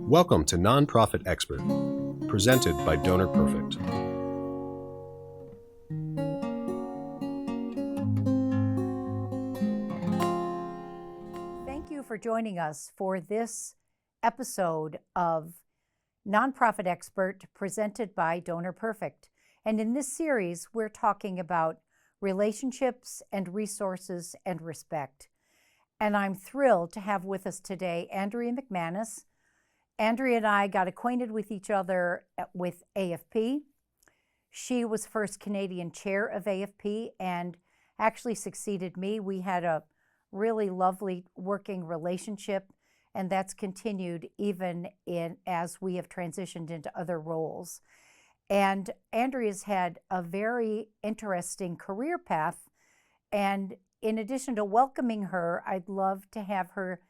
Welcome to Nonprofit Expert, presented by Donor Perfect. Thank you for joining us for this episode of Nonprofit Expert presented by Donor Perfect. And in this series, we're talking about relationships and resources and respect. And I'm thrilled to have with us today Andrea McManus. Andrea and I got acquainted with each other with AFP. She was first Canadian chair of AFP and actually succeeded me. We had a really lovely working relationship, and that's continued even as we have transitioned into other roles. And Andrea's had a very interesting career path, and in addition to welcoming her, I'd love to have her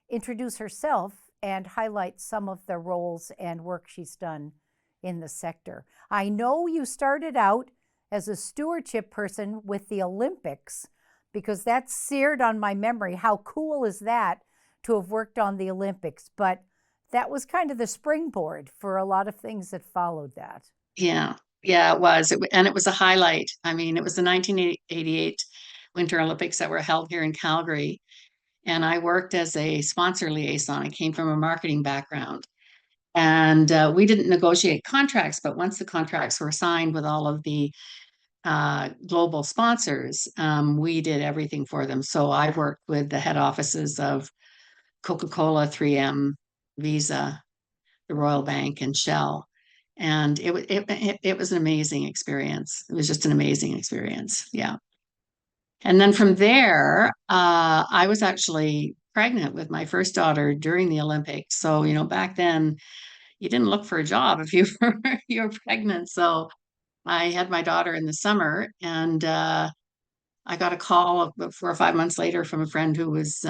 introduce herself and highlight some of the roles and work she's done in the sector. I know you started out as a stewardship person with the Olympics, because that's seared on my memory. How cool is that to have worked on the Olympics? But that was kind of the springboard for a lot of things that followed that. Yeah, it was. And it was a highlight. I mean, it was the 1988 Winter Olympics that were held here in Calgary. And I worked as a sponsor liaison. I came from a marketing background. And we didn't negotiate contracts, but once the contracts were signed with all of the global sponsors, we did everything for them. So I worked with the head offices of Coca-Cola, 3M, Visa, the Royal Bank, and Shell. And it was an amazing experience. It was just an amazing experience. Yeah. And then from there, I was actually pregnant with my first daughter during the Olympics. So, back then you didn't look for a job if you were pregnant. So I had my daughter in the summer, and I got a call about 4 or 5 months later from a friend who was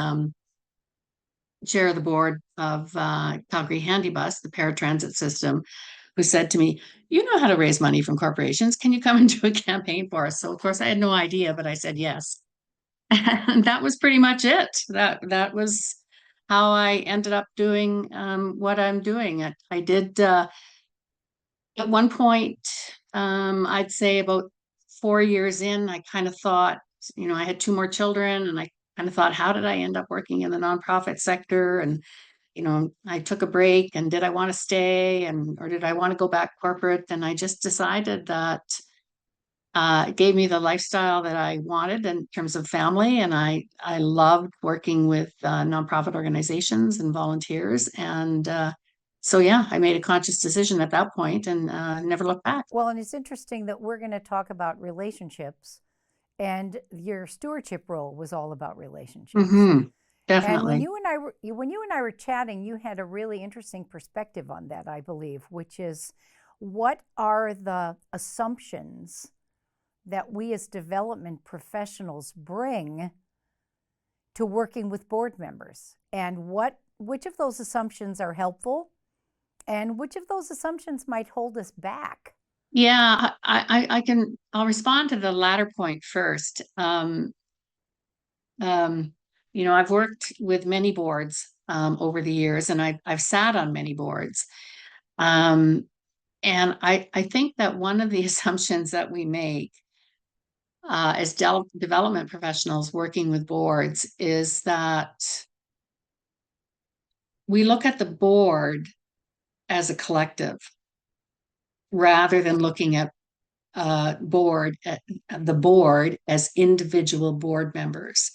chair of the board of Calgary Handybus, the paratransit system, who said to me, "You know how to raise money from corporations. Can you come and do a campaign for us?" So of course I had no idea, but I said yes. And that was pretty much it. That was how I ended up doing what I'm doing. I did at one point, I'd say about 4 years in, I kind of thought, I had 2 more children, and I kind of thought, how did I end up working in the nonprofit sector? And I took a break, and did I want to stay, or did I want to go back corporate? And I just decided that it gave me the lifestyle that I wanted in terms of family. And I loved working with nonprofit organizations and volunteers. And so, yeah, I made a conscious decision at that point and never looked back. Well, and it's interesting that we're going to talk about relationships, and your stewardship role was all about relationships. Mm-hmm. Definitely. And when you and I were chatting, you had a really interesting perspective on that, I believe, which is, what are the assumptions that we as development professionals bring to working with board members, and which of those assumptions are helpful and which of those assumptions might hold us back? Yeah, I'll respond to the latter point first. I've worked with many boards over the years, and I've sat on many boards. And I think that one of the assumptions that we make as development professionals working with boards is that we look at the board as a collective rather than looking at the board as individual board members.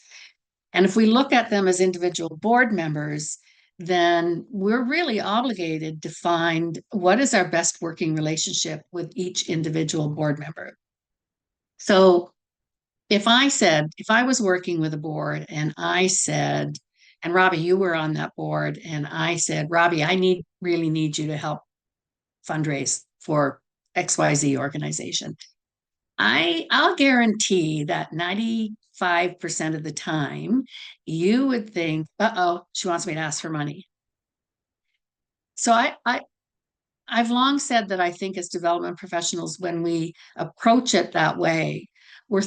And if we look at them as individual board members, then we're really obligated to find what is our best working relationship with each individual board member. So if I was working with a board and I said, and Robbie, you were on that board, and I said, "Robbie, I really need you to help fundraise for XYZ organization." I'll guarantee that 95% of the time you would think, "Uh-oh, she wants me to ask for money." So I've long said that I think as development professionals, when we approach it that way, we're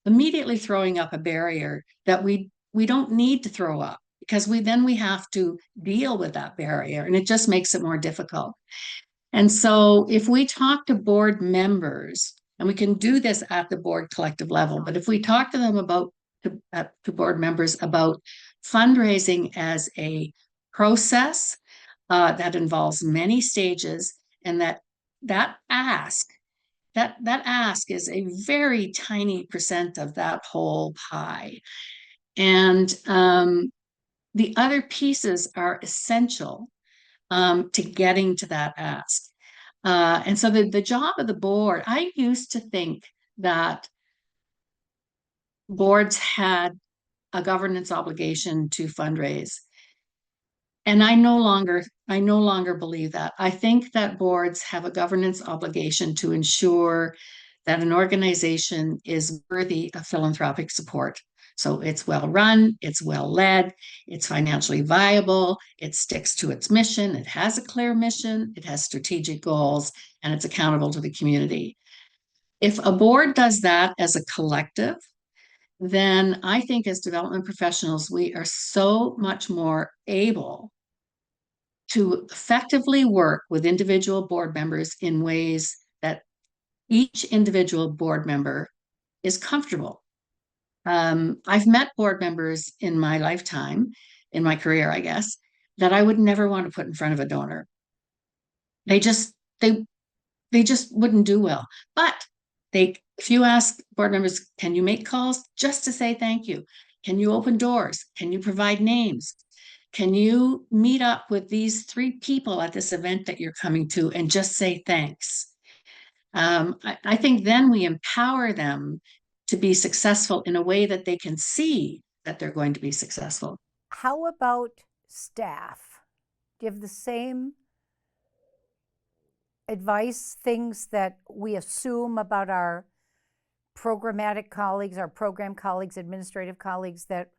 immediately throwing up a barrier that we don't need to throw up. because we have to deal with that barrier, and it just makes it more difficult. And so if we talk to board members, and we can do this at the board collective level, but if we talk to them to board members about fundraising as a process that involves many stages, and that ask is a very tiny percent of that whole pie. And the other pieces are essential to getting to that ask. And so the job of the board, I used to think that boards had a governance obligation to fundraise. And I no longer believe that. I think that boards have a governance obligation to ensure that an organization is worthy of philanthropic support. So it's well run, it's well led, it's financially viable, it sticks to its mission, it has a clear mission, it has strategic goals, and it's accountable to the community. If a board does that as a collective, then I think as development professionals, we are so much more able to effectively work with individual board members in ways that each individual board member is comfortable. I've met board members in my lifetime, in my career, I guess, that I would never want to put in front of a donor. They just wouldn't do well. But if you ask board members, can you make calls just to say thank you? Can you open doors? Can you provide names? Can you meet up with these 3 people at this event that you're coming to and just say thanks? I think then we empower them to be successful in a way that they can see that they're going to be successful. How about staff? Do you have the same advice, things that we assume about our programmatic colleagues, our program colleagues, administrative colleagues that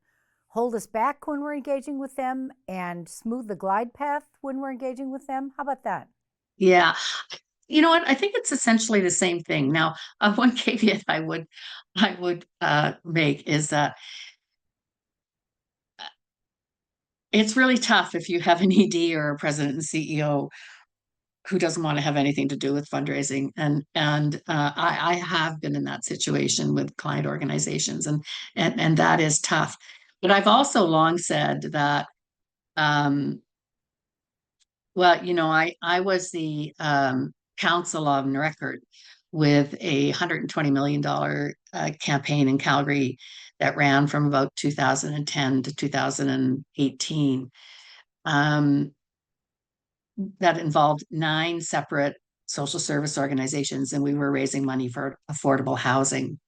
hold us back when we're engaging with them and smooth the glide path when we're engaging with them? How about that? Yeah. You know what? I think it's essentially the same thing. Now, one caveat I would make is that it's really tough if you have an ED or a president and CEO who doesn't want to have anything to do with fundraising. And I have been in that situation with client organizations, and that is tough. But I've also long said that, well, I was the counsel on record with a $120 million campaign in Calgary that ran from about 2010 to 2018. That involved 9 separate social service organizations, and we were raising money for affordable housing.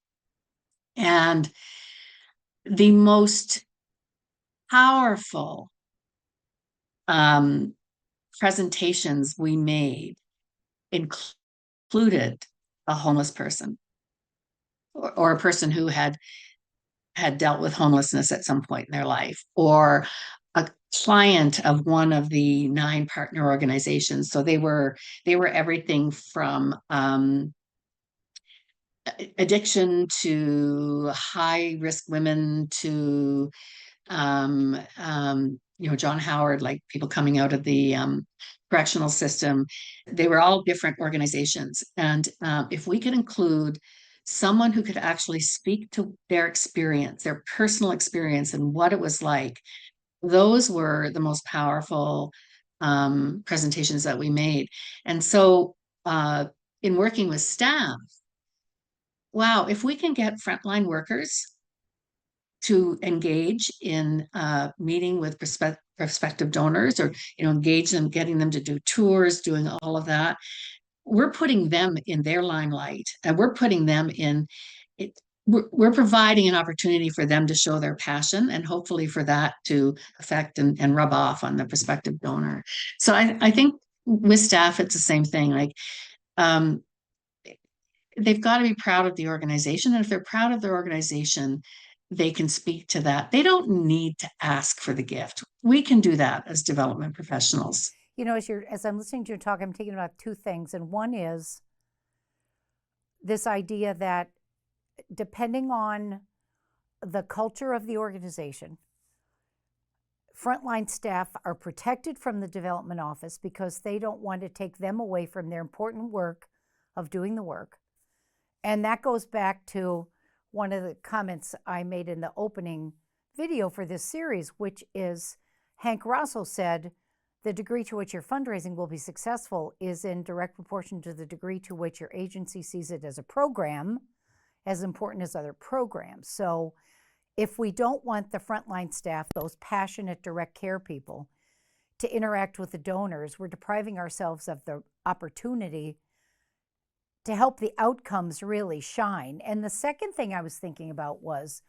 And the most powerful presentations we made included a homeless person or a person who had dealt with homelessness at some point in their life, or a client of one of the 9 partner organizations. So they were everything from addiction to high risk women to John Howard, like people coming out of the correctional system. They were all different organizations. And if we could include someone who could actually speak to their experience, their personal experience, and what it was like, those were the most powerful presentations that we made. And so in working with staff, wow, if we can get frontline workers to engage in meeting with prospective donors, or engage them, getting them to do tours, doing all of that, we're putting them in their limelight, and we're putting them in it. We're providing an opportunity for them to show their passion, and hopefully for that to affect and rub off on the prospective donor. So I think with staff, it's the same thing. Like they've got to be proud of the organization. And if they're proud of their organization, they can speak to that. They don't need to ask for the gift. We can do that as development professionals. As I'm listening to you talk, I'm thinking about 2 things. And one is this idea that depending on the culture of the organization, frontline staff are protected from the development office because they don't want to take them away from their important work of doing the work. And that goes back to one of the comments I made in the opening video for this series, which is Hank Rosso said, the degree to which your fundraising will be successful is in direct proportion to the degree to which your agency sees it as a program, as important as other programs. So if we don't want the frontline staff, those passionate direct care people, to interact with the donors, we're depriving ourselves of the opportunity to help the outcomes really shine. And the second thing I was thinking about was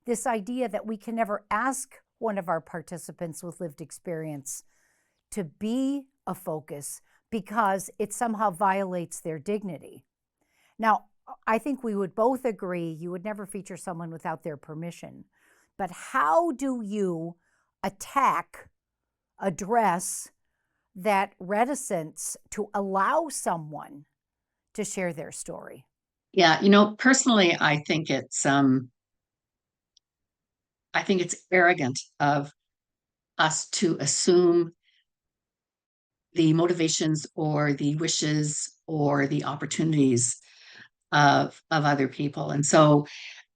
this idea that we can never ask one of our participants with lived experience to be a focus because it somehow violates their dignity. Now, I think we would both agree you would never feature someone without their permission. But how do you address that reticence to allow someone to share their story? Yeah, personally, I think it's arrogant of us to assume the motivations or the wishes or the opportunities of other people. And so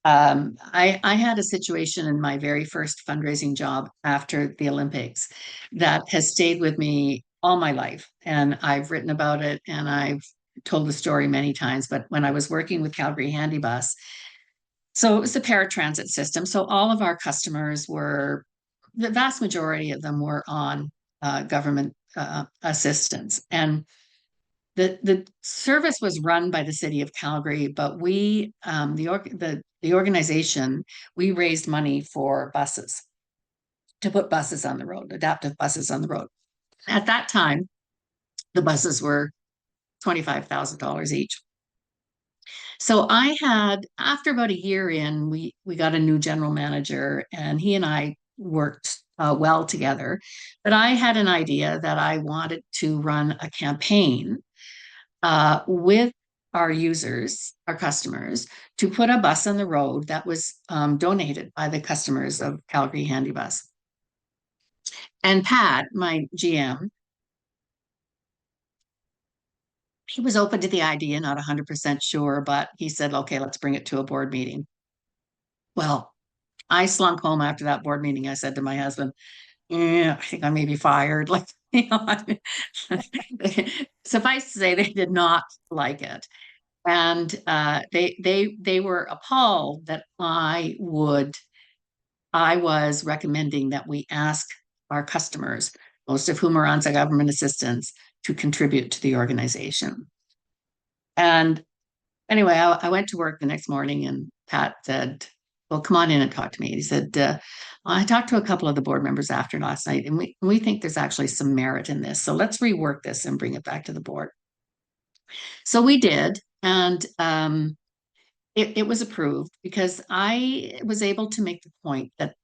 I had a situation in my very first fundraising job after the Olympics that has stayed with me all my life. And I've written about it and I've told the story many times. But when I was working with Calgary Handy Bus, so it was the paratransit system. So all of our customers the vast majority of them were on government assistance. And the service was run by the city of Calgary, but we, the organization, we raised money for buses, to put buses on the road, adaptive buses on the road. At that time, the buses were $25,000 each. So after about a year in, we got a new general manager, and he and I worked well together. But I had an idea that I wanted to run a campaign with our users, our customers, to put a bus on the road that was donated by the customers of Calgary Handy Bus. And Pat, my GM, he was open to the idea, not 100% sure, but he said, okay, let's bring it to a board meeting. Well, I slunk home after that board meeting. I said to my husband, I think I may be fired. Like, suffice to say, they did not like it. And they were appalled that I was recommending that we ask our customers, most of whom are on government assistance, to contribute to the organization. And anyway, I went to work the next morning, and Pat said, well, come on in and talk to me. He said, I talked to a couple of the board members after last night, and we think there's actually some merit in this. So let's rework this and bring it back to the board. So we did. And it was approved because I was able to make the point that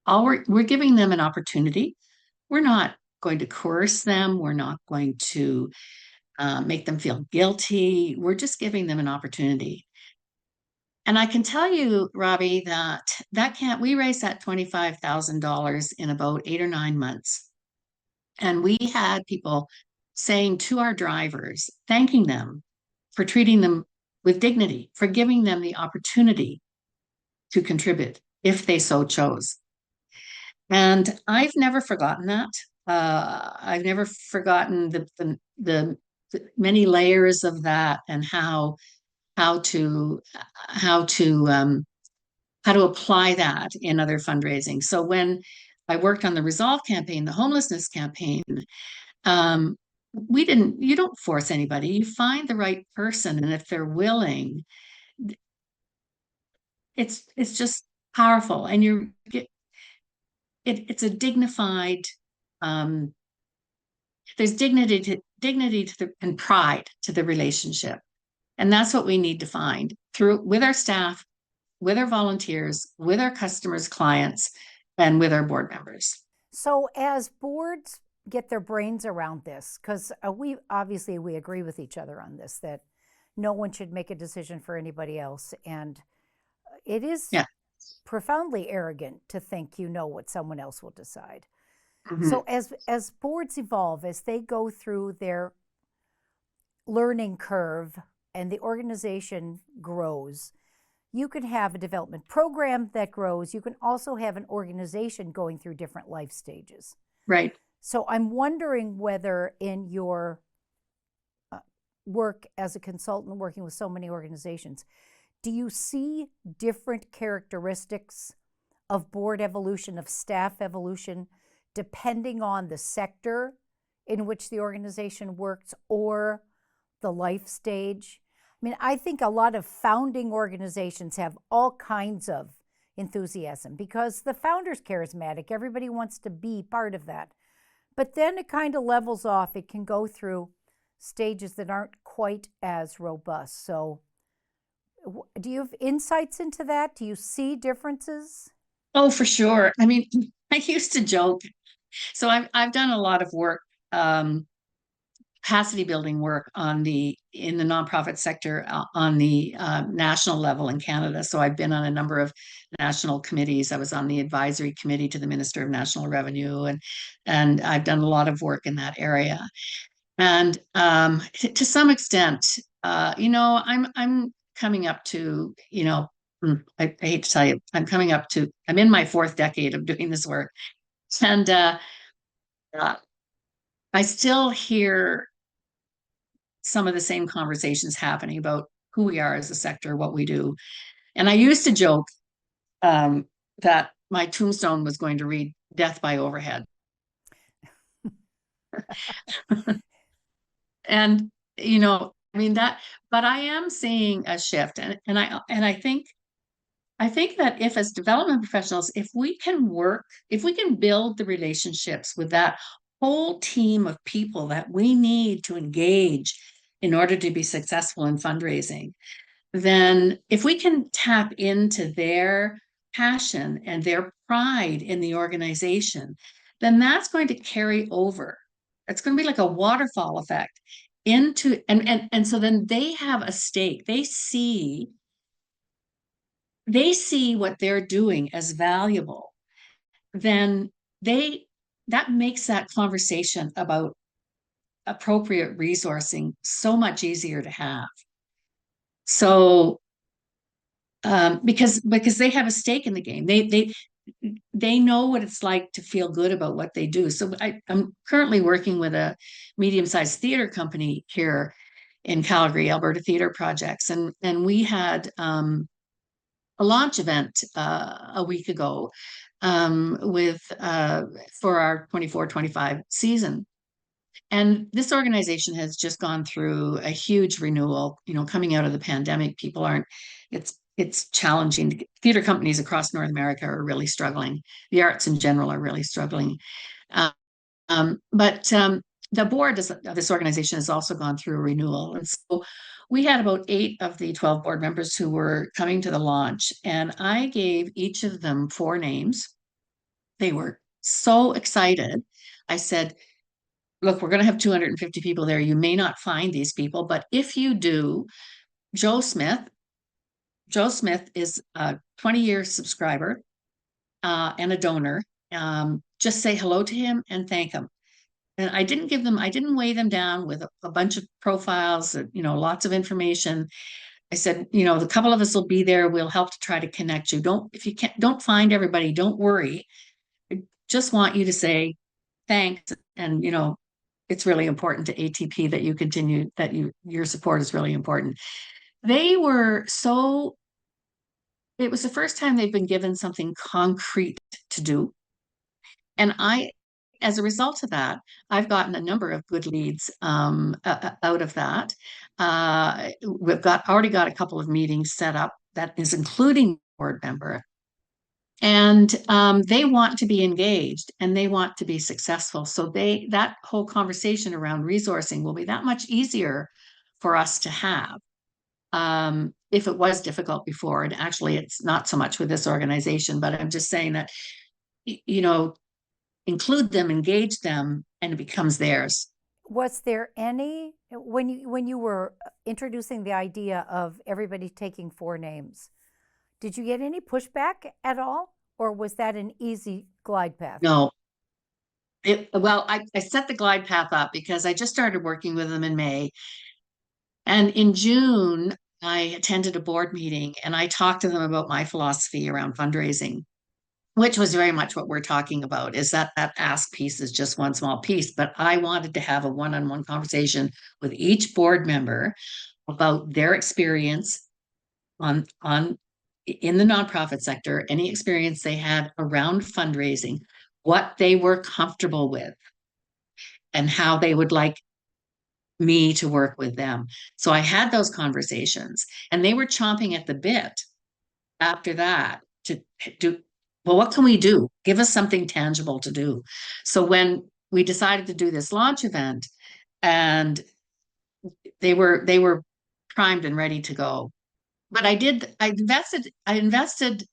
we're giving them an opportunity. We're not going to coerce them. We're not going to make them feel guilty. We're just giving them an opportunity. And I can tell you, Robbie, we raised that $25,000 in about 8 or 9 months. And we had people saying to our drivers, thanking them for treating them with dignity, for giving them the opportunity to contribute if they so chose. And I've never forgotten that. I've never forgotten the many layers of that and how to apply that in other fundraising. So when I worked on the Resolve campaign, the homelessness campaign, you don't force anybody. You find the right person, and if they're willing, it's just powerful, and it's a dignified. There's dignity and pride to the relationship, and that's what we need to find with our staff, with our volunteers, with our customers, clients, and with our board members. So as boards get their brains around this, because we agree with each other on this, that no one should make a decision for anybody else. And it is profoundly arrogant to think you know what someone else will decide. Mhm. So as boards evolve, as they go through their learning curve and the organization grows, you can have a development program that grows. You can also have an organization going through different life stages. Right. So I'm wondering whether in your work as a consultant working with so many organizations, do you see different characteristics of board evolution, of staff evolution, depending on the sector in which the organization works or the life stage? I mean, I think a lot of founding organizations have all kinds of enthusiasm because the founder's charismatic. Everybody wants to be part of that. But then it kind of levels off. It can go through stages that aren't quite as robust. So do you have insights into that? Do you see differences? Oh, for sure. I mean, I used to joke. So I've done a lot of work, capacity building work in the nonprofit sector on the national level in Canada. So I've been on a number of national committees. I was on the advisory committee to the Minister of National Revenue, and I've done a lot of work in that area. And to some extent, I'm coming up to, I hate to tell you, I'm in my fourth decade of doing this work, and uh, I still hear some of the same conversations happening about who we are as a sector, what we do. And I used to joke that my tombstone was going to read "Death by Overhead." And I mean that, but I am seeing a shift, and I think that if as development professionals, if we can build the relationships with that whole team of people that we need to engage in order to be successful in fundraising, then if we can tap into their passion and their pride in the organization, then that's going to carry over. It's going to be like a waterfall effect into and so then they have a stake. They see what they're doing as valuable. Then they that makes that conversation about appropriate resourcing so much easier to have. So because they have a stake in the game. They know what it's like to feel good about what they do. So I'm currently working with a medium-sized theater company here in Calgary, Alberta Theater Projects, and we had a launch event a week ago with for our 24-25 season. And this organization has just gone through a huge renewal. Coming out of the pandemic, it's challenging. Theater companies across North America are really struggling. The arts in general are really struggling. But the board of this organization has also gone through a renewal. And so we had about 8 of the 12 board members who were coming to the launch, and I gave each of them 4 names. They were so excited. I said, look, we're going to have 250 people there. You may not find these people, but if you do, Joe Smith is a 20-year subscriber and a donor. Just say hello to him and thank him. And I didn't weigh them down with a bunch of profiles, lots of information. I said, the couple of us will be there. We'll help to try to connect you. Don't find everybody. Don't worry. I just want you to say thanks. And, it's really important to ATP that you continue, that your support is really important. It was the first time they've been given something concrete to do. And as a result of that, I've gotten a number of good leads out of that. We've already got a couple of meetings set up that is including board member. And they want to be engaged and they want to be successful. So that whole conversation around resourcing will be that much easier for us to have if it was difficult before. And actually, it's not so much with this organization, but I'm just saying that, include them, engage them, and it becomes theirs. Was there any, when you were introducing the idea of everybody taking 4 names, Did you get any pushback at all, or was that an easy glide path? No. Well, I set the glide path up because I just started working with them in May. And in June, I attended a board meeting and I talked to them about my philosophy around fundraising, which was very much what we're talking about, is that ask piece is just one small piece. But I wanted to have a one-on-one conversation with each board member about their experience on in the nonprofit sector, any experience they had around fundraising, what they were comfortable with, and how they would like me to work with them. So I had those conversations and they were chomping at the bit after that to do, well, what can we do? Give us something tangible to do. So when we decided to do this launch event, and they were primed and ready to go. But I invested.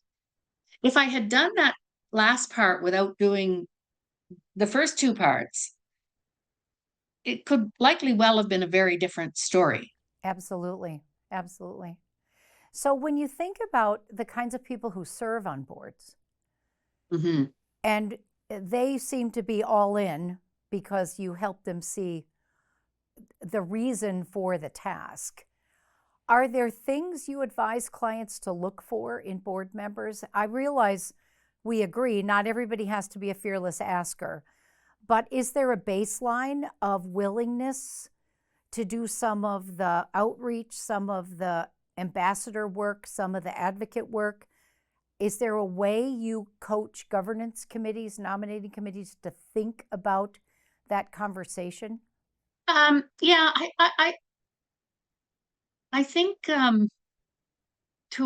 If I had done that last part without doing the first two parts, it could likely well have been a very different story. Absolutely. Absolutely. So when you think about the kinds of people who serve on boards, Mm-hmm. and they seem to be all in because you help them see the reason for the task, are there things you advise clients to look for in board members? I realize we agree not everybody has to be a fearless asker, but is there a baseline of willingness to do some of the outreach, some of the ambassador work, some of the advocate work? Is there a way you coach governance committees, nominating committees to think about that conversation? Yeah, I think too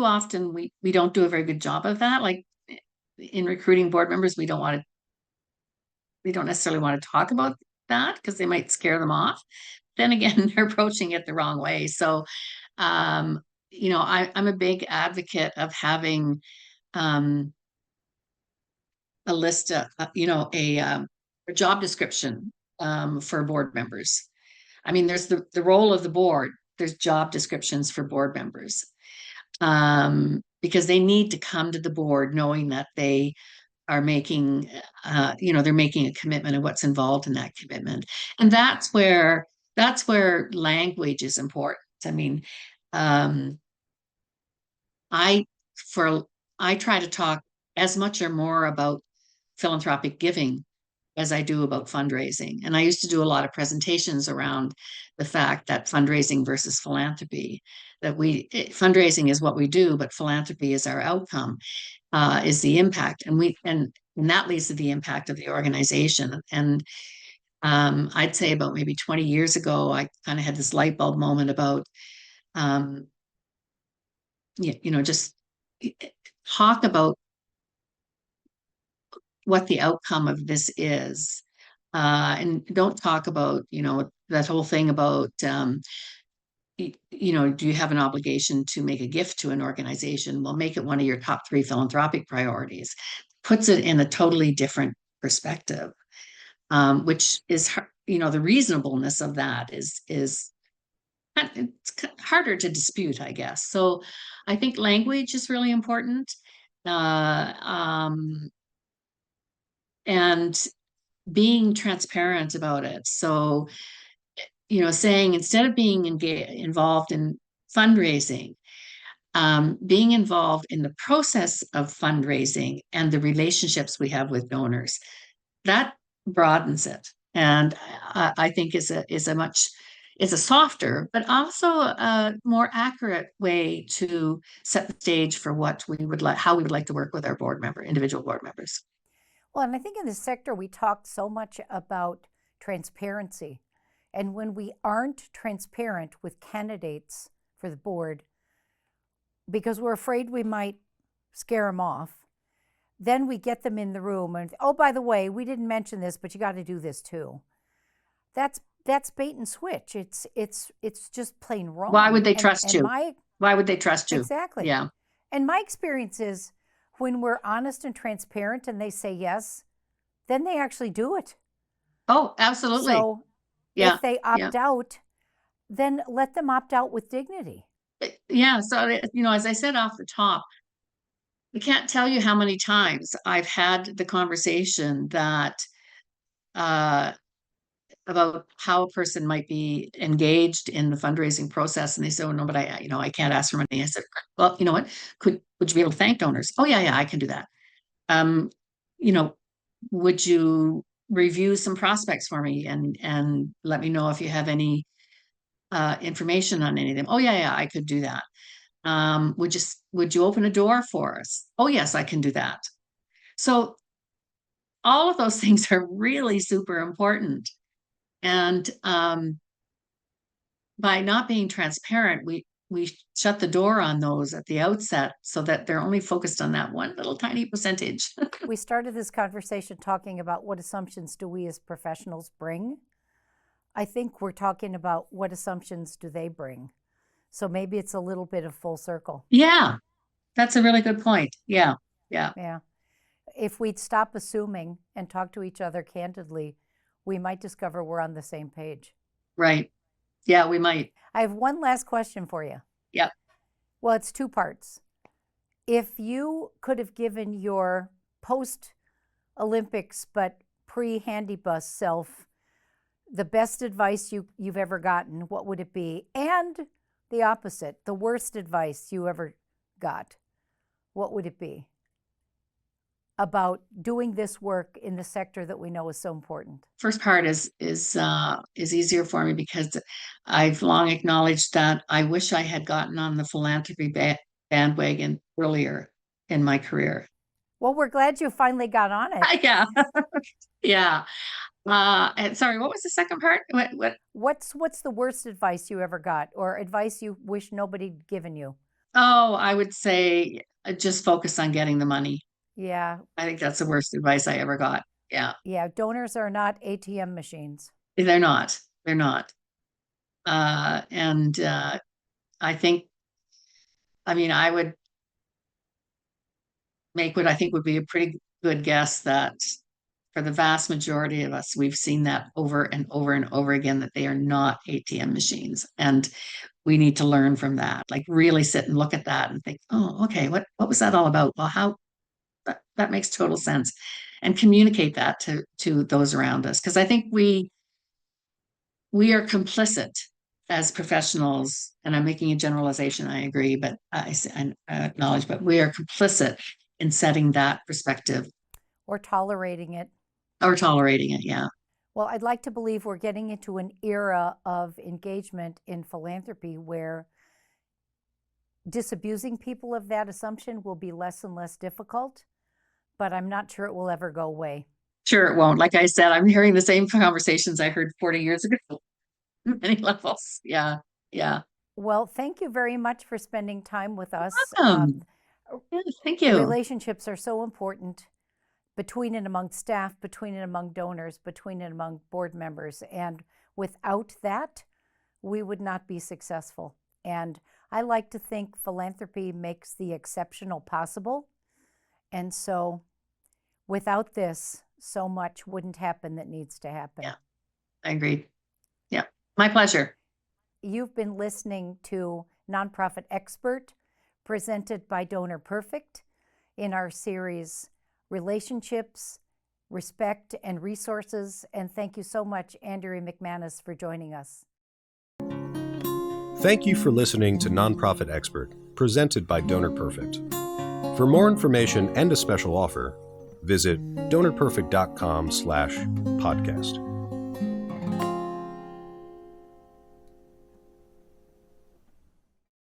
often we don't do a very good job of that. Like in recruiting board members, we don't necessarily want to talk about that because they might scare them off. Then again, they're approaching it the wrong way. So, I'm a big advocate of having a list of, a job description for board members. I mean, there's the role of the board. There's job descriptions for board members because they need to come to the board knowing that they are making, they're making a commitment and what's involved in that commitment. And that's where language is important. I mean, I try to talk as much or more about philanthropic giving as I do about fundraising. And I used to do a lot of presentations around the fact that fundraising versus philanthropy, that fundraising is what we do, but philanthropy is our outcome, is the impact. And that leads to the impact of the organization. And I'd say about maybe 20 years ago, I kind of had this light bulb moment about, just talk about what the outcome of this is. And don't talk about, that whole thing about, do you have an obligation to make a gift to an organization? Well, make it one of your top 3 philanthropic priorities. Puts it in a totally different perspective, which is, the reasonableness of that is it's harder to dispute, I guess. So I think language is really important. And being transparent about it. So, saying instead of being involved in fundraising, being involved in the process of fundraising and the relationships we have with donors, that broadens it. And I think is a softer, but also a more accurate way to set the stage for how we would like to work with our individual board members. Well, and I think in this sector, we talk so much about transparency. And when we aren't transparent with candidates for the board, because we're afraid we might scare them off, then we get them in the room and, oh, by the way, we didn't mention this, but you got to do this too. That's bait and switch. It's just plain wrong. Why would they trust you? Why would they trust you? Exactly. Yeah. And my experience is, when we're honest and transparent and they say yes, then they actually do it. Oh, absolutely. So if they opt out, then let them opt out with dignity. Yeah. So, as I said off the top, I can't tell you how many times I've had the conversation that about how a person might be engaged in the fundraising process, and they say, "Oh no, but I can't ask for money." I said, "Well, you know what? Would you be able to thank donors?" "Oh yeah, I can do that." Um, you know, would you review some prospects for me and let me know if you have any information on any of them? "Oh yeah, I could do that." Would you open a door for us?" "Oh yes, I can do that." So all of those things are really super important. And by not being transparent, we shut the door on those at the outset so that they're only focused on that one little tiny percentage. We started this conversation talking about what assumptions do we as professionals bring. I think we're talking about what assumptions do they bring. So maybe it's a little bit of full circle. Yeah, that's a really good point. Yeah, yeah, Yeah. If we'd stop assuming and talk to each other candidly, we might discover we're on the same page. right. Yeah, we might. I have one last question for you. Yeah. Well, it's two parts. If you could have given your post Olympics but pre handy bus self the best advice you've ever gotten, what would it be? And the opposite, the worst advice you ever got, what would it be about doing this work in the sector that we know is so important? First part is easier for me because I've long acknowledged that I wish I had gotten on the philanthropy bandwagon earlier in my career. Well, we're glad you finally got on it. Yeah, yeah. And sorry, what was the second part? What? What's the worst advice you ever got, or advice you wish nobody'd given you? Oh, I would say just focus on getting the money. Yeah, I think that's the worst advice I ever got. Yeah, yeah. Donors are not ATM machines. they're not. They're not. And I think, I mean, I would make what I think would be a pretty good guess that for the vast majority of us, we've seen that over and over and over again, that they are not ATM machines. And we need to learn from that, like really sit and look at that and think, oh, okay, what was that all about? Well, how that makes total sense. And communicate that to those around us. Because I think we are complicit as professionals, and I'm making a generalization, I agree, but I acknowledge, but we are complicit in setting that perspective. Or tolerating it. Or tolerating it, yeah. Well, I'd like to believe we're getting into an era of engagement in philanthropy where disabusing people of that assumption will be less and less difficult, but I'm not sure it will ever go away. Sure, it won't. Like I said, I'm hearing the same conversations I heard 40 years ago. Many levels. Yeah, yeah. Well, thank you very much for spending time with us. Yeah, thank you. Relationships are so important between and among staff, between and among donors, between and among board members. And without that, we would not be successful. And I like to think philanthropy makes the exceptional possible. And so without this, so much wouldn't happen that needs to happen. Yeah, I agree. Yeah, my pleasure. You've been listening to Nonprofit Expert, presented by Donor Perfect, in our series Relationships, Respect, and Resources. And thank you so much, Andrea McManus, for joining us. Thank you for listening to Nonprofit Expert, presented by Donor Perfect. For more information and a special offer, visit donorperfect.com/podcast.